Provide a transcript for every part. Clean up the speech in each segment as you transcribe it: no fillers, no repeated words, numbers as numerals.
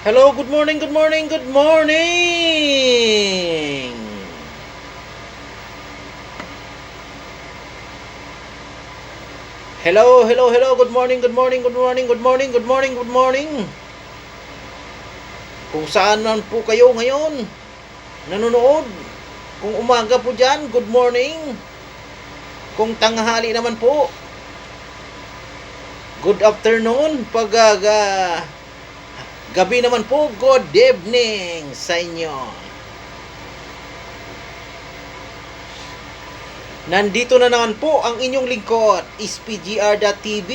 Hello, good morning, good morning, good morning! Hello, hello, hello, good morning, good morning, good morning, good morning, good morning, good morning! Kung saan man po kayo ngayon, nanonood. Kung umaga po dyan, good morning. Kung tanghali naman po, good afternoon. Pag gabi naman po, good evening sa inyo. Nandito na naman po ang inyong lingkod, SPGR.TV.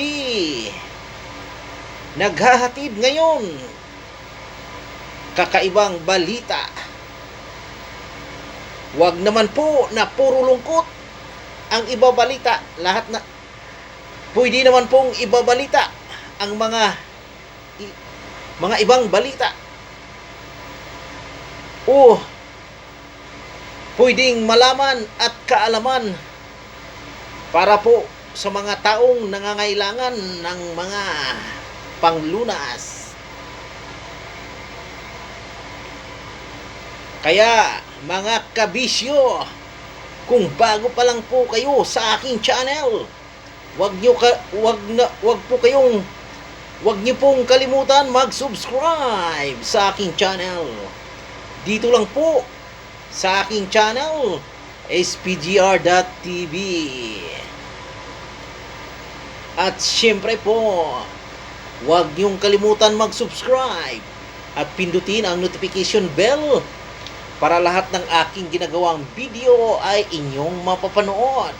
Naghahatid ngayon kakaibang balita. Wag naman po na puro lungkot ang ibabalita. Lahat na pwede naman pong ibabalita ang mga ibang balita. O pwedeng malaman at kaalaman para po sa mga taong nangangailangan ng mga panglunas. Kaya mga kabisyo, kung bago pa lang po kayo sa aking channel, wag niyo pong kalimutan mag-subscribe sa aking channel. Dito lang po sa aking channel, spgr.tv. At syempre po, wag niyong kalimutan mag-subscribe at pindutin ang notification bell para lahat ng aking ginagawang video ay inyong mapapanood.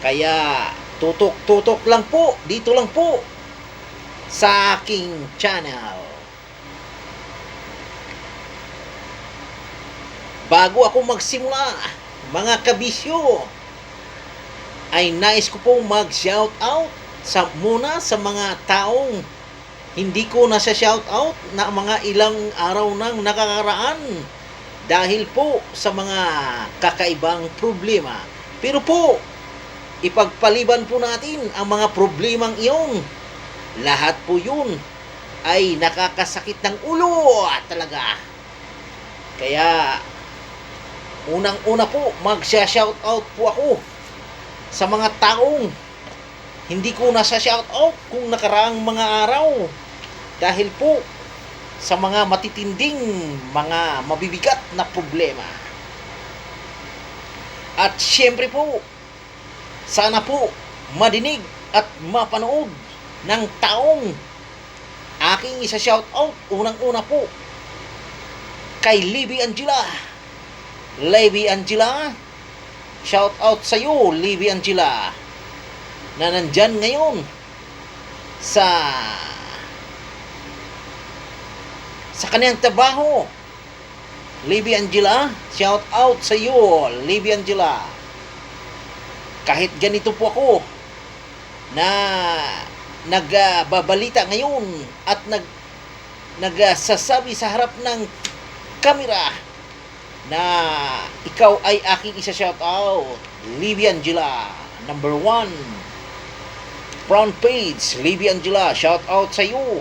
Kaya tutok-tutok lang po, dito lang po sa aking channel. Bago ako magsimula, mga kabisyo, ay nais ko pong mag-shoutout muna sa mga taong hindi ko na sa shoutout na mga ilang araw nang nakakaraan dahil po sa mga kakaibang problema. Pero po, ipagpaliban po natin ang mga problemang iyon. Lahat po yun ay nakakasakit ng ulo talaga. Kaya, unang-una po, mag-shoutout po ako sa mga taong hindi ko na sa shoutout kung nakaraang mga araw. Dahil po, sa mga matitinding, mga mabibigat na problema. At syempre po, sana po madinig at mapanood ng taong aking isa-shoutout. Unang-una po, kay Libby Angela. Libby Angela, shoutout sa iyo, Libby Angela, na nandyan ngayon sa kanyang trabaho. Libby Angela, shout out sa iyo, Libby Angela. Kahit ganito po ako na nagbabalita ngayon at nagsasabi sa harap ng kamera na ikaw ay aking isa shout out, Libby Angela, number 1 front page, Libby Angela, shout out sa iyo.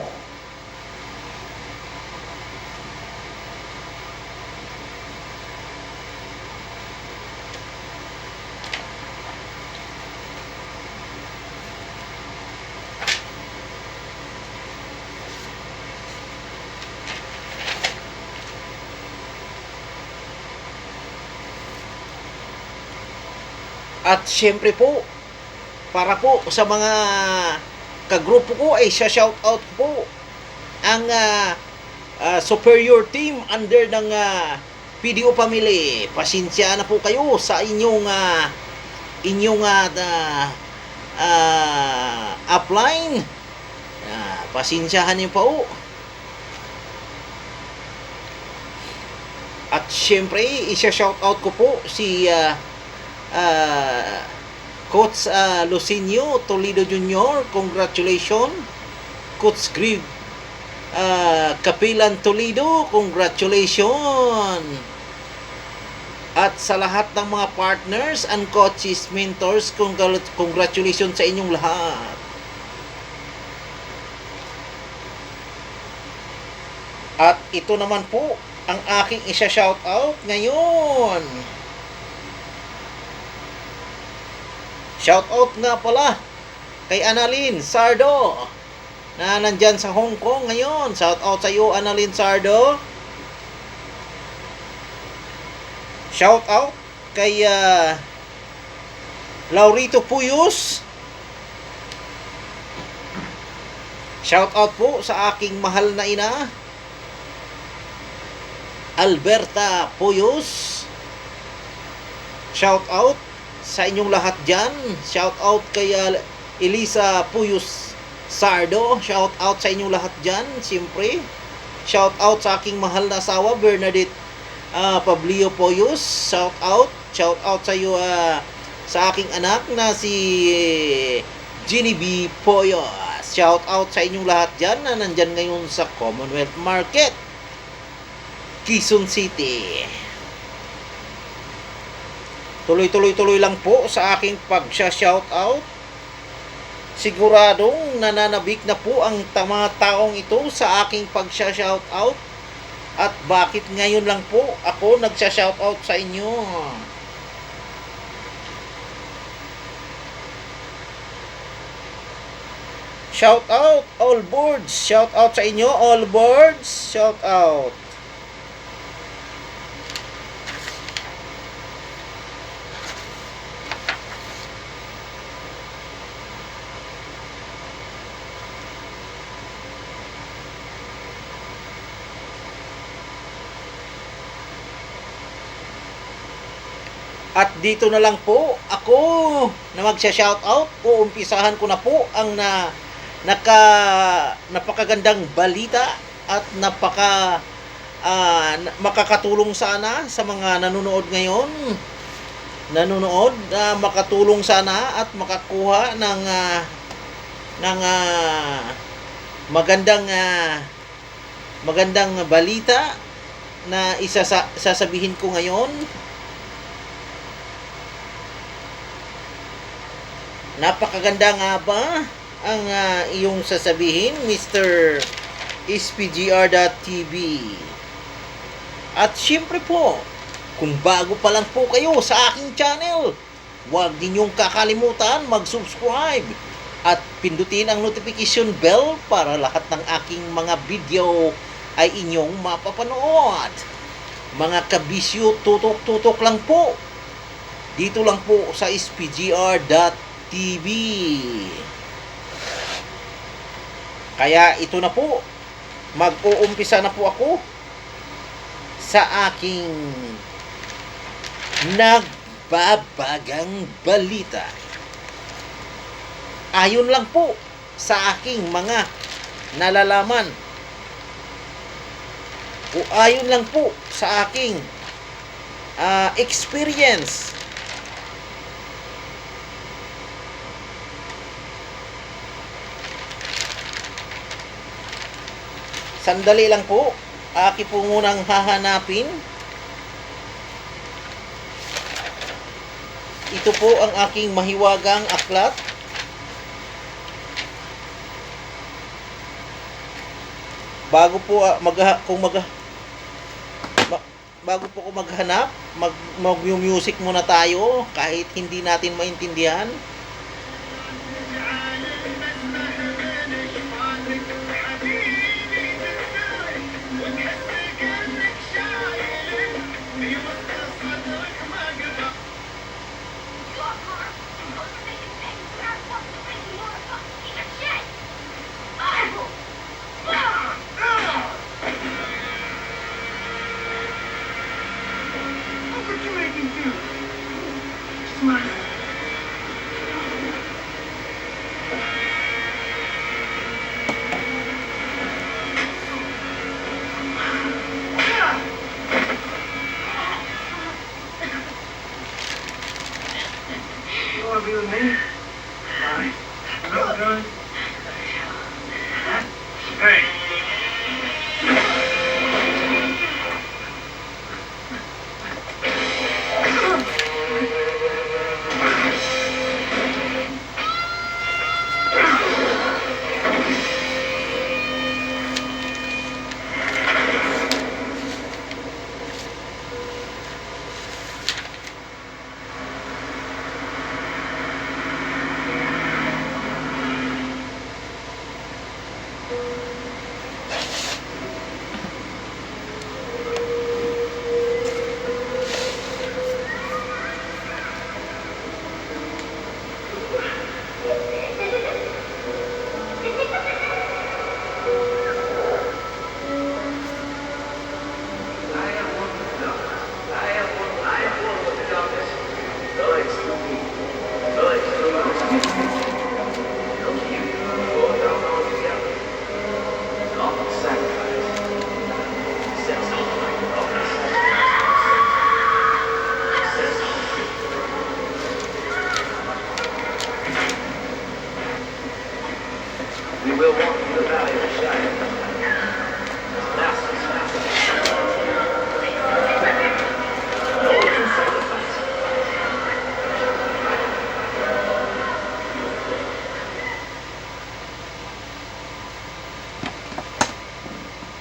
At syempre po, para po sa mga kagrupo ko ay shout out po ang superior team under ng PDO family. Pasensya na po kayo sa inyong upline. Pasensyahan niyo po. At syempre, isa-shout out ko po si Coach Lucinio Toledo Jr. Congratulations. Coach Greg Kapilan Toledo, congratulations. At sa lahat ng mga partners and coaches, mentors, congratulations sa inyong lahat. At ito naman po ang aking isa-shoutout ngayon. Shoutout nga pala kay Annalyn Sardo na nandyan sa Hong Kong ngayon. Shoutout sa iyo, Annalyn Sardo. Shoutout kay Laurito Puyos. Shoutout po sa aking mahal na ina, Alberta Puyos. Shoutout sa inyong lahat dyan. Shoutout kay Elisa Puyos Sardo. Shoutout sa inyong lahat dyan, siyempre. Shoutout sa aking mahal na asawa, Bernadette Pablio Puyos. Shoutout sa iyo, sa aking anak na si Ginny B. Puyos. Shoutout sa inyong lahat dyan na nandyan ngayon sa Commonwealth Market, Quezon City. Tuloy lang po sa aking pag-shoutout. Siguradong nananabik na po ang mga taong ito sa aking pag-shoutout. At bakit ngayon lang po ako nag-shoutout sa inyo? Shoutout all boards. Shoutout sa inyo all boards. Shoutout. At dito na lang po ako na magsha-shoutout. Uumpisahan ko na po ang napakagandang balita at makakatulong sana sa mga nanonood ngayon. Makatulong sana at makakuha ng magandang balita na sasabihin ko ngayon. Napakaganda nga ba ang iyong sasabihin, Mr. SPGR.TV? At syempre po, kung bago pa lang po kayo sa aking channel, huwag ninyong kakalimutan mag-subscribe at pindutin ang notification bell para lahat ng aking mga video ay inyong mapapanood. Mga kabisyo, tutok-tutok lang po. Dito lang po sa SPGR.TV. Kaya ito na po, mag-uumpisa na po ako sa aking nagbabagang balita. Ayon lang po sa aking mga nalalaman o ayon lang po sa aking experience. Sandali lang po. Aki po munang hahanapin. Ito po ang aking mahiwagang aklat. Bago po ko maghanap, mag-music muna tayo kahit hindi natin maintindihan.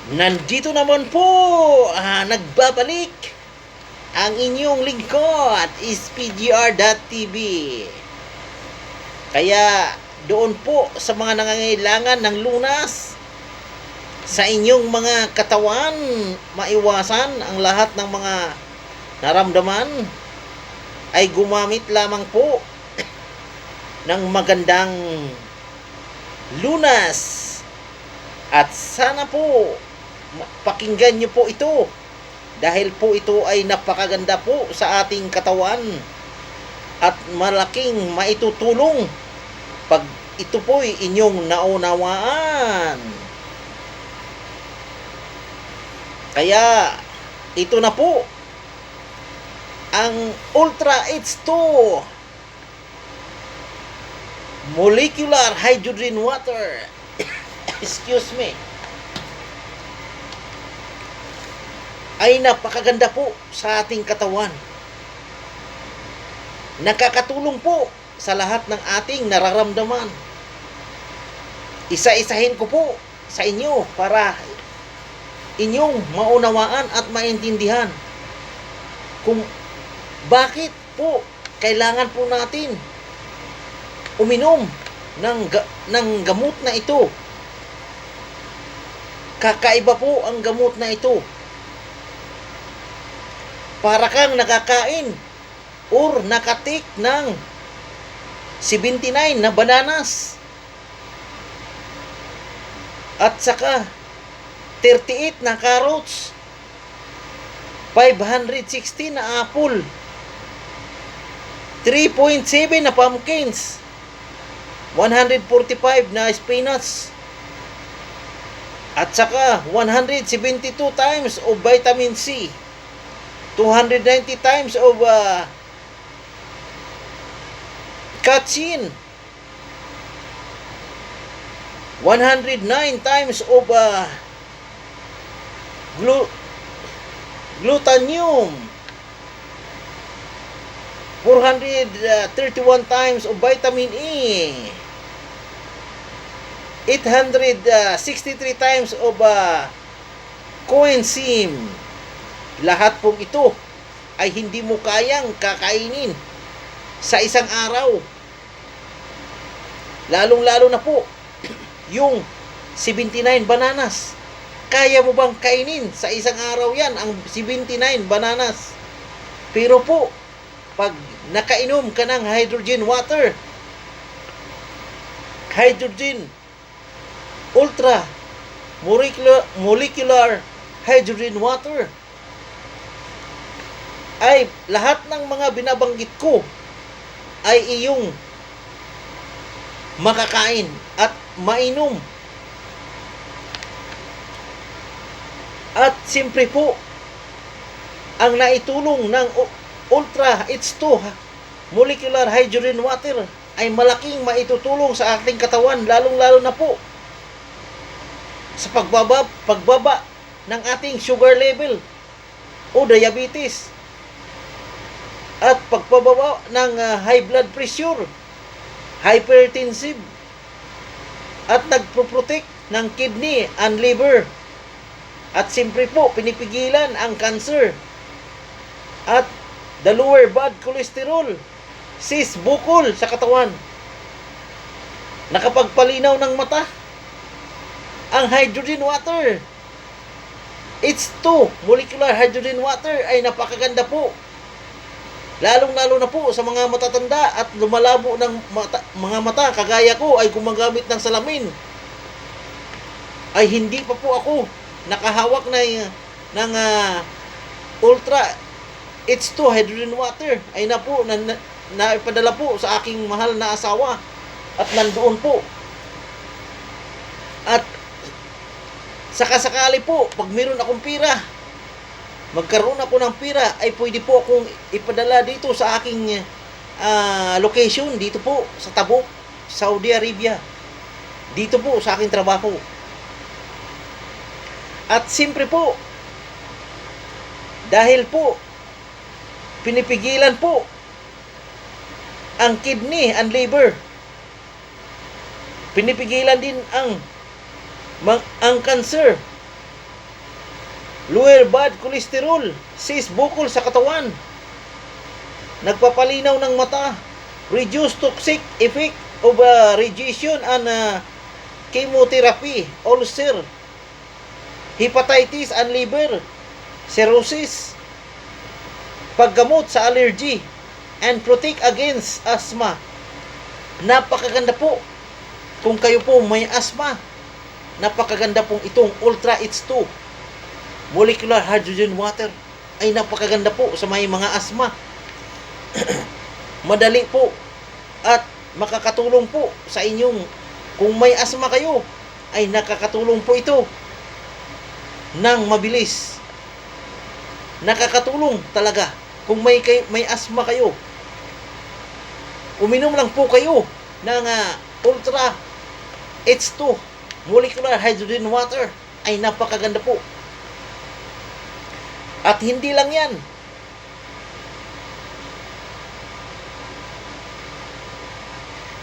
Nandito naman po, nagbabalik ang inyong lingkod, SPGR.TV. Kaya doon po sa mga nangangailangan ng lunas sa inyong mga katawan, maiwasan ang lahat ng mga naramdaman, ay gumamit lamang po ng magandang lunas. At sana po pakinggan nyo po ito, dahil po ito ay napakaganda po sa ating katawan at malaking maitutulong pag ito po ay inyong naunawaan. Kaya ito na po ang Ultra H2 Molecular Hydrogen Water. Excuse me. Ay napakaganda po sa ating katawan. Nakakatulong po sa lahat ng ating nararamdaman. Isa-isahin ko po sa inyo para inyong maunawaan at maintindihan kung bakit po kailangan po natin uminom ng gamot na ito. Kakaiba po ang gamot na ito. Para kang nakakain or nakatik ng 79 na bananas at saka 38 na carrots, 560 na apple, 3.7 na pumpkins, 145 na spinach, at saka 172 times of vitamin C, 290 times of catechin, 109 times of glutanium, 431 times of vitamin E, 863 times of coenzyme. Lahat pong ito ay hindi mo kayang kakainin sa isang araw. Lalong-lalo na po yung 79 bananas. Kaya mo bang kainin sa isang araw yan ang 79 bananas? Pero po, pag nakainom ka ng hydrogen water, hydrogen ultra molecular hydrogen water, ay lahat ng mga binabanggit ko ay iyong makakain at mainom. At siyempre po, ang naitulong ng Ultra H2 Molecular Hydrogen Water ay malaking maitutulong sa ating katawan, lalong-lalo na po sa pagbaba ng ating sugar level o diabetes, at pagpababa ng high blood pressure, hypertensive, at nagpo-protect ng kidney and liver. At siyempre po, pinipigilan ang cancer at the lower bad cholesterol, cis, bukol sa katawan. Nakapagpalinaw ng mata ang hydrogen water. H2 molecular hydrogen water ay napakaganda po, lalong-lalo na po sa mga matatanda at lumalabo ng mga mata kagaya ko, ay gumagamit ng salamin. Ay hindi pa po ako nakahawak ng Ultra H2 hydrogen water, ay naipadala po sa aking mahal na asawa at nandoon po. At sakasakali po, pag meron akong pira, magkaroon ako ng pira, ay pwede po akong ipadala dito sa aking location, dito po sa Tabuk, Saudi Arabia. Dito po sa aking trabaho. At siyempre po, dahil po pinipigilan po ang kidney and liver, pinipigilan din ang cancer lower bad cholesterol, cyst bukol sa katawan, nagpapalinaw ng mata, reduce toxic effect of radiation and chemotherapy, ulcer, hepatitis and liver, cirrhosis, paggamot sa allergy, and protect against asthma. Napakaganda po. Kung kayo po may asthma, napakaganda pong itong Ultra H2 Molecular Hydrogen Water. Ay napakaganda po sa may mga asthma. Madali po at makakatulong po sa inyong, kung may asthma kayo, ay nakakatulong po ito ng mabilis. Nakakatulong talaga. Kung may asthma kayo, uminom lang po kayo ng Ultra H2 Molecular Hydrogen Water. Ay napakaganda po. At hindi lang yan.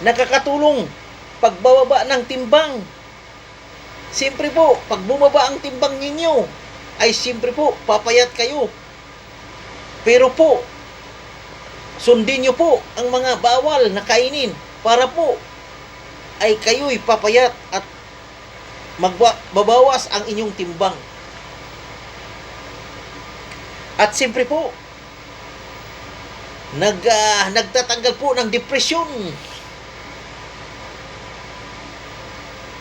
Nakakatulong pagbababa ng timbang. Siyempre po, pag bumaba ang timbang ninyo, ay siyempre po, papayat kayo. Pero po, sundin nyo po ang mga bawal na kainin para po ay kayo'y papayat at magbabawas ang inyong timbang. At siyempre po, nagtatanggal po ng depresyon.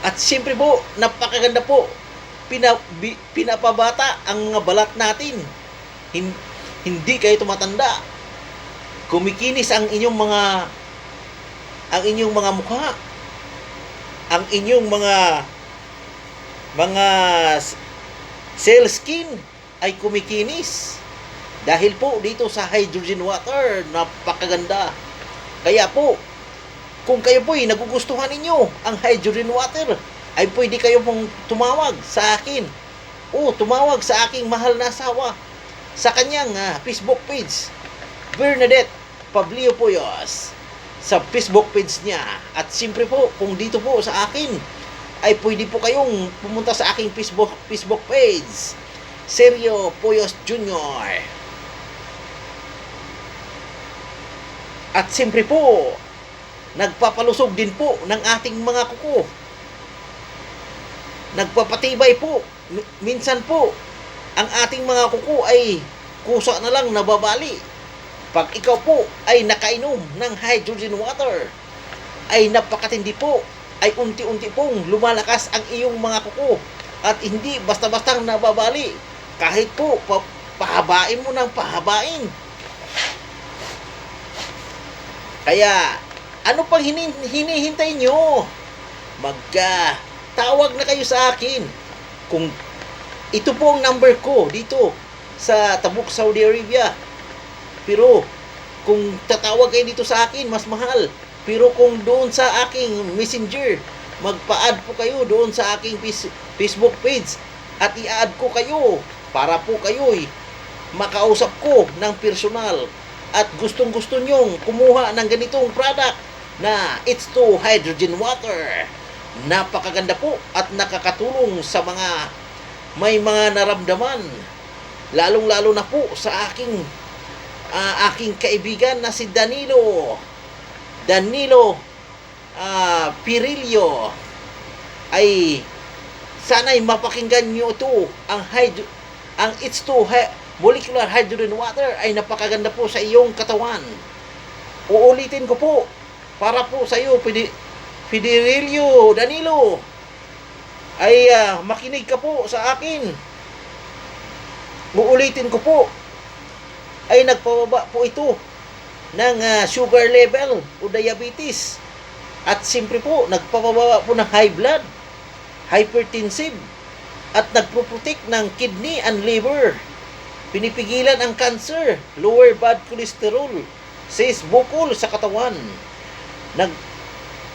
At siyempre po, napakaganda po, pinapabata ang mga balat natin. Hindi kayo tumatanda. Kumikinis ang inyong mga mukha. Ang inyong mga cell skin ay kumikinis. Dahil po dito sa hydrogen water, napakaganda. Kaya po, kung kayo po ay nagugustuhan ninyo ang hydrogen water, ay pwede kayo pong tumawag sa akin. O tumawag sa aking mahal na asawa sa kanyang Facebook page, Bernadette Pablio Puyos, sa Facebook page niya. At siyempre po, kung dito po sa akin, ay pwede po kayong pumunta sa aking Facebook page, Sergio Puyos Jr. At siyempre po, nagpapalusog din po ng ating mga kuko. Nagpapatibay po. Minsan po, ang ating mga kuko ay kusa na lang nababali. Pag ikaw po ay nakainom ng hydrogen water, ay napakatindi po. Ay unti-unti pong lumalakas ang iyong mga kuko. At hindi basta-bastang nababali. Kahit po, pahabain mo ng pahabain. Kaya, ano pang hinihintay nyo? Tawag na kayo sa akin. Kung ito po ang number ko dito sa Tabuk, Saudi Arabia. Pero kung tatawag kayo dito sa akin, mas mahal. Pero kung doon sa aking messenger, magpa-add po kayo doon sa aking Facebook page at i-add ko kayo para po kayo'y makausap ko ng personal at gustong-gusto nyong kumuha ng ganitong product na H2 Hydrogen Water. Napakaganda po at nakakatulong sa mga may mga naramdaman, lalong-lalo na po sa aking kaibigan na si Danilo Pirillo. Ay sana'y mapakinggan nyo ito. Ang H2 Molecular Hydrogen Water ay napakaganda po sa iyong katawan. Uulitin ko po para po sa iyo, Fidelio Danilo, ay makinig ka po sa akin. Uulitin ko po, ay nagpababa po ito ng sugar level o diabetes. At siyempre po, nagpababa po ng high blood, hypertensive, at nagpo-protect ng kidney and liver. Pinipigilan ang cancer, lower bad cholesterol, cyst bukol sa katawan.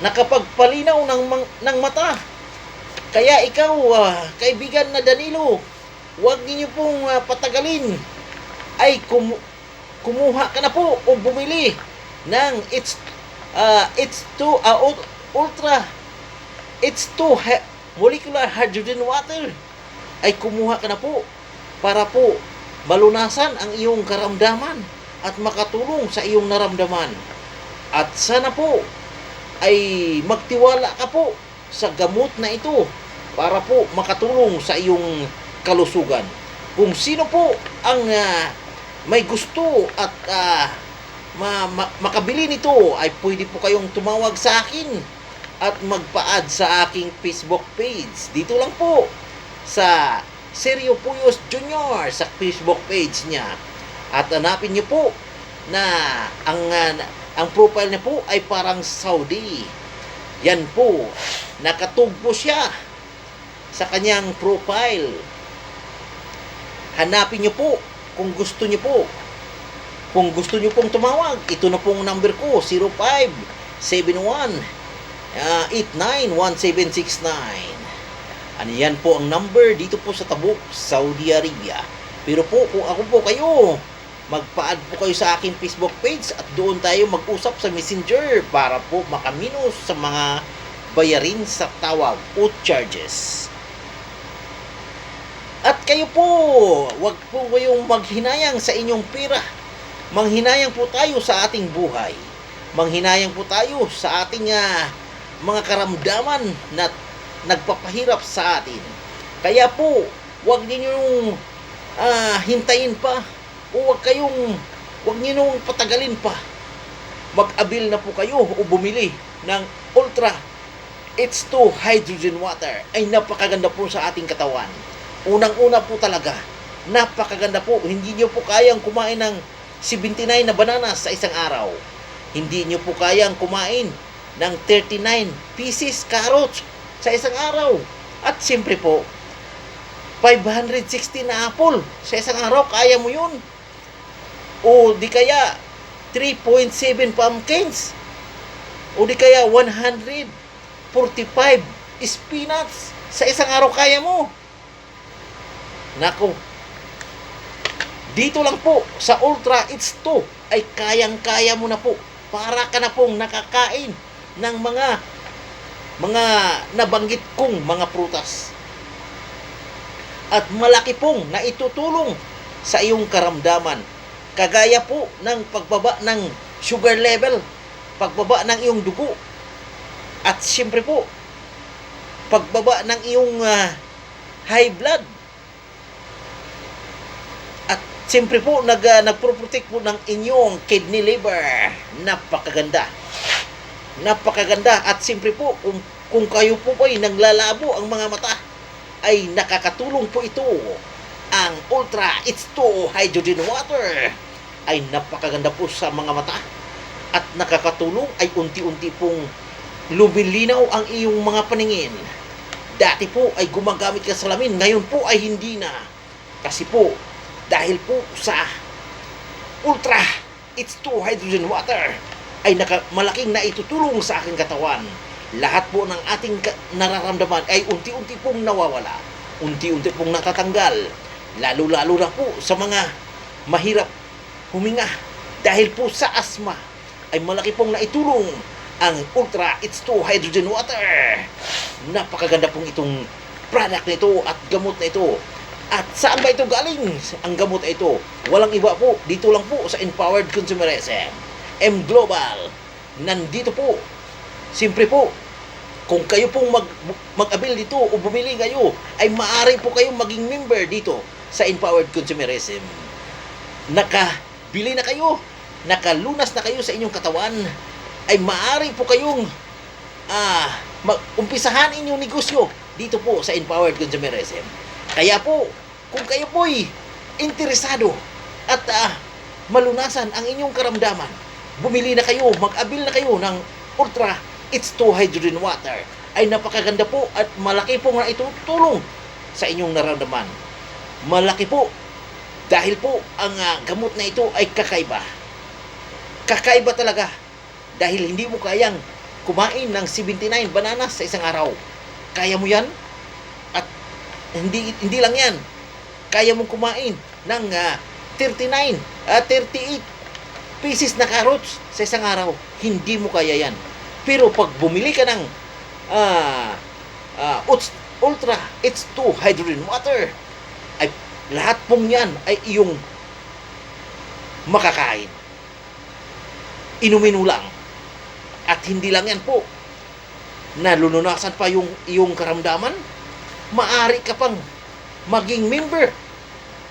Nakapagpalinaw ng mata. Kaya ikaw, kaibigan na Danilo, huwag niyo pong patagalin. Ay kumuha ka na po o bumili ng H2 Ultra H2 Molecular Hydrogen Water. Ay kumuha ka na po para po malunasan ang iyong karamdaman at makatulong sa iyong naramdaman. At sana po ay magtiwala ka po sa gamot na ito para po makatulong sa iyong kalusugan. Kung sino po ang may gusto at makabili nito, ay pwede po kayong tumawag sa akin at magpa-add sa aking Facebook page. Dito lang po sa Sergio Puyos Jr. sa Facebook page niya. At hanapin niyo po na ang profile niya po ay parang Saudi. Yan po, nakatugpo siya sa kanyang profile. Hanapin niyo po kung gusto niyo po. Kung gusto niyo pong tumawag, ito na pong number ko, 0571-891769. Ano yan po ang number dito po sa Tabuk, Saudi Arabia. Pero po, kung ako po kayo, magpa-add po kayo sa aking Facebook page at doon tayo mag-usap sa Messenger para po makaminos sa mga bayarin sa tawag o charges. At kayo po, wag po kayong maghinayang sa inyong pera. Manghinayang po tayo sa ating buhay. Manghinayang po tayo sa ating mga karamdaman na nagpapahirap sa atin. Kaya po, wag ninyong hintayin pa o wag ninyong patagalin pa. Mag-abil na po kayo o bumili ng Ultra H2 Hydrogen Water. Ay napakaganda po sa ating katawan. Unang-una po talaga, napakaganda po. Hindi nyo po kayang kumain ng 79 na bananas sa isang araw. Hindi nyo po kayang kumain ng 39 pieces carrots sa isang araw. At siyempre po, 560 na apple sa isang araw, kaya mo yun. O di kaya 3.7 pumpkins. O di kaya 145 spinach sa isang araw, kaya mo. Nako, dito lang po sa Ultra H2 ay kayang-kaya mo na po. Para ka na pong nakakain ng mga nabanggit kong mga prutas. At malaki pong naitutulong sa iyong karamdaman. Kagaya po ng pagbaba ng sugar level, pagbaba ng iyong dugo, at siyempre po, pagbaba ng iyong high blood. Siyempre po, nagpro-protect po ng inyong kidney liver. Napakaganda. Napakaganda. At siyempre po, kung kayo po ay naglalabo ang mga mata, ay nakakatulong po ito. Ang Ultra H2 Hydrogen Water ay napakaganda po sa mga mata. At nakakatulong ay unti-unti pong lumilinaw ang iyong mga paningin. Dati po ay gumagamit ka sa salamin, ngayon po ay hindi na. Kasi po, dahil po sa Ultra H2 Hydrogen Water ay malaking naitutulong sa aking katawan. Lahat po ng ating nararamdaman ay unti-unti pong nawawala. Unti-unti pong natatanggal. Lalo-lalo na po sa mga mahirap huminga. Dahil po sa asthma ay malaki pong naitulong ang Ultra H2 Hydrogen Water. Napakaganda pong itong product na ito at gamot na ito. At saan ba ito galing? Ang gamot na ito, walang iba po, dito lang po sa Empowered Consumerism. M Global. Nandito po. Siyempre po, kung kayo pong mag-avail dito o bumili kayo, ay maaari po kayong maging member dito sa Empowered Consumerism. Nakabili na kayo, nakalunas na kayo sa inyong katawan, ay maaari po kayong umpisahan inyong negosyo dito po sa Empowered Consumerism. Kaya po, kung kayo po'y interesado at malunasan ang inyong karamdaman, bumili na kayo, mag-avail na kayo ng Ultra H2 Hydrogen Water. Ay napakaganda po at malaki po na itutulong sa inyong nararamdaman. Malaki po dahil po ang gamot na ito ay kakaiba. Kakaiba talaga dahil hindi mo kayang kumain ng 79 bananas sa isang araw. Kaya mo yan? Hindi lang yan. Kaya mong kumain ng 38 pieces na carrots sa isang araw. Hindi mo kaya yan. Pero pag bumili ka ng Ultra H2 Hydrogen Water, ay lahat pong yan ay iyong makakain. Inumin mo lang. At hindi lang yan po, nalulunasan pa yung iyong karamdaman, maaari ka pang maging member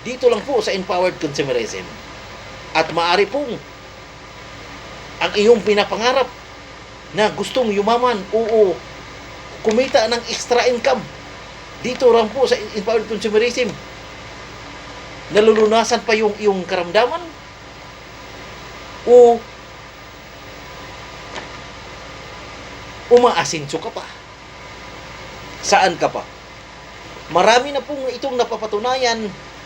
dito lang po sa Empowered Consumerism. At maaari pong ang iyong pinapangarap na gustong yumaman o kumita ng extra income dito lang po sa Empowered Consumerism, nalulunasan pa yung iyong karamdaman o umaasinso ka pa. Saan ka pa? Marami na pong itong napapatunayan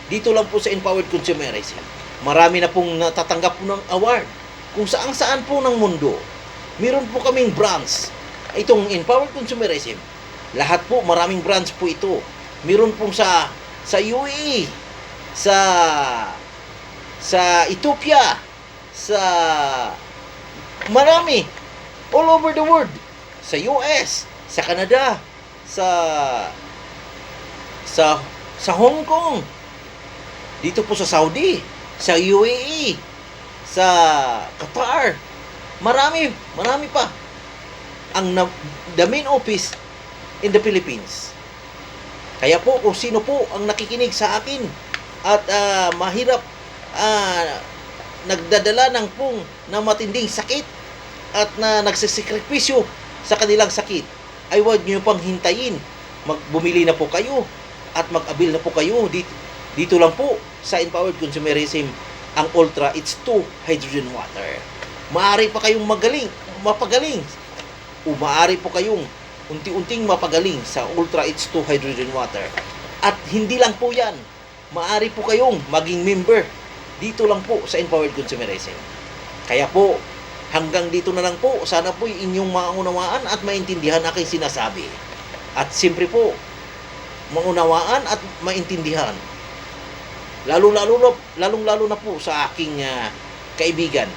dito lang po sa Empowered Consumerism. Marami na pong natatanggap po ng award kung saan po ng mundo. Meron po kaming branch. Itong Empowered Consumerism. Lahat po, maraming branch po ito. Meron pong sa UAE, sa Ethiopia, sa marami, all over the world. Sa US, sa Canada, sa Hong Kong, dito po sa Saudi, sa UAE, sa Qatar, marami pa. The main office in the Philippines. Kaya po, kung sino po ang nakikinig sa akin at mahirap nagdadala ng na matinding sakit at na nagsisikripisyo sa kanilang sakit, ay huwag nyo pang hintayin. Bumili na po kayo at mag-abil na po kayo dito lang po sa Empowered Consumerism, ang Ultra H2 Hydrogen Water. Maaari pa kayong mapagaling o maaari po kayong unti-unting mapagaling sa Ultra H2 Hydrogen Water. At hindi lang po yan, maaari po kayong maging member dito lang po sa Empowered Consumerism. Kaya po, hanggang dito na lang po. Sana po inyong maunawaan at maintindihan aking sinasabi. At siyempre po, maunawaan at maintindihan. Lalong-lalo na po sa aking kaibigan.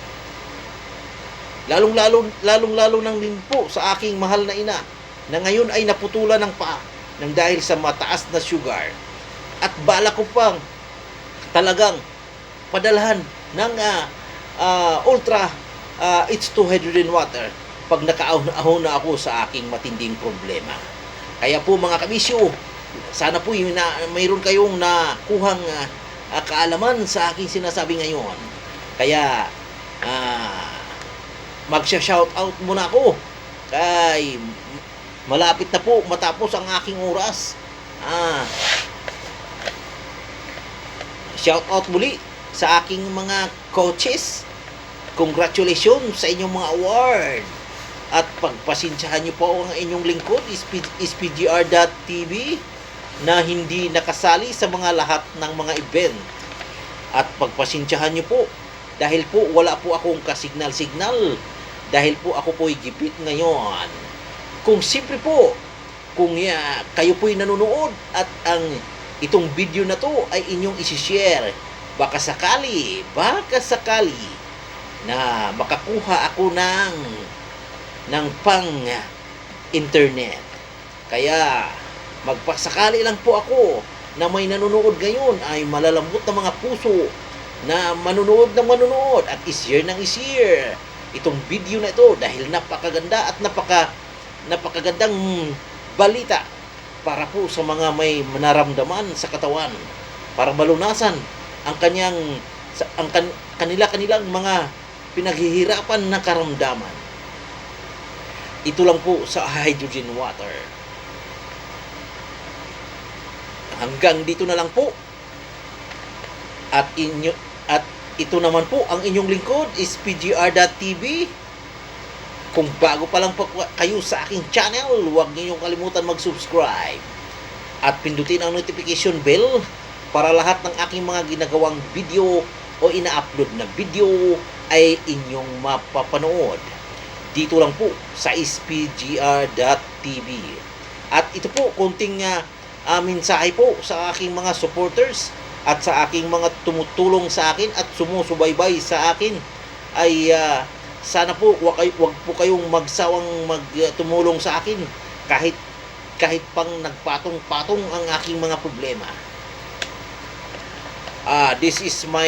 Lalong-lalo nang din po sa aking mahal na ina na ngayon ay naputulan ng paa nang dahil sa mataas na sugar. At bala ko pang talagang padalhan ng Ultra H2 Hydrogen Water pag nakaahon na ako sa aking matinding problema. Kaya po mga kabisyo, sana po mayroon kayong nakuhang kaalaman sa aking sinasabi ngayon. Kaya magsha-shoutout muna ako kay malapit na po matapos ang aking oras. Shoutout muli sa aking mga coaches. Congratulations sa inyong mga award. At pagpasensyahan niyo po ang inyong lingkod, SPGR.TV, na hindi nakasali sa mga lahat ng mga event. At pagpasensyahan niyo po, dahil po wala po akong kasignal-signal, dahil po ako po'y gipit ngayon. Kung siyempre po, kung kayo po'y nanonood at ang itong video na to ay inyong isi-share, baka sakali na makakuha ako ng pang-internet. Kaya magpasakali lang po ako na may nanonood ngayon ay malalambot na mga puso na manonood at i-share itong video na ito dahil napakaganda at napakagandang balita para po sa mga may naramdaman sa katawan, para malunasan ang kanilang mga pinaghihirapan na karamdaman. Ito lang po sa hydrogen water. Hanggang dito na lang po. At ito naman po ang inyong lingkod, SPGR.TV. Kung bago pa lang po kayo sa aking channel, huwag niyo kalimutan mag-subscribe at pindutin ang notification bell para lahat ng aking mga ginagawang video o ina-upload na video ay inyong mapapanood dito lang po sa SPGR.TV. At ito po, konting mensahe po sa aking mga supporters at sa aking mga tumutulong sa akin at sumusubaybay sa akin ay sana po wag po kayong magsawang tumulong sa akin kahit pang nagpatong-patong ang aking mga problema. This is my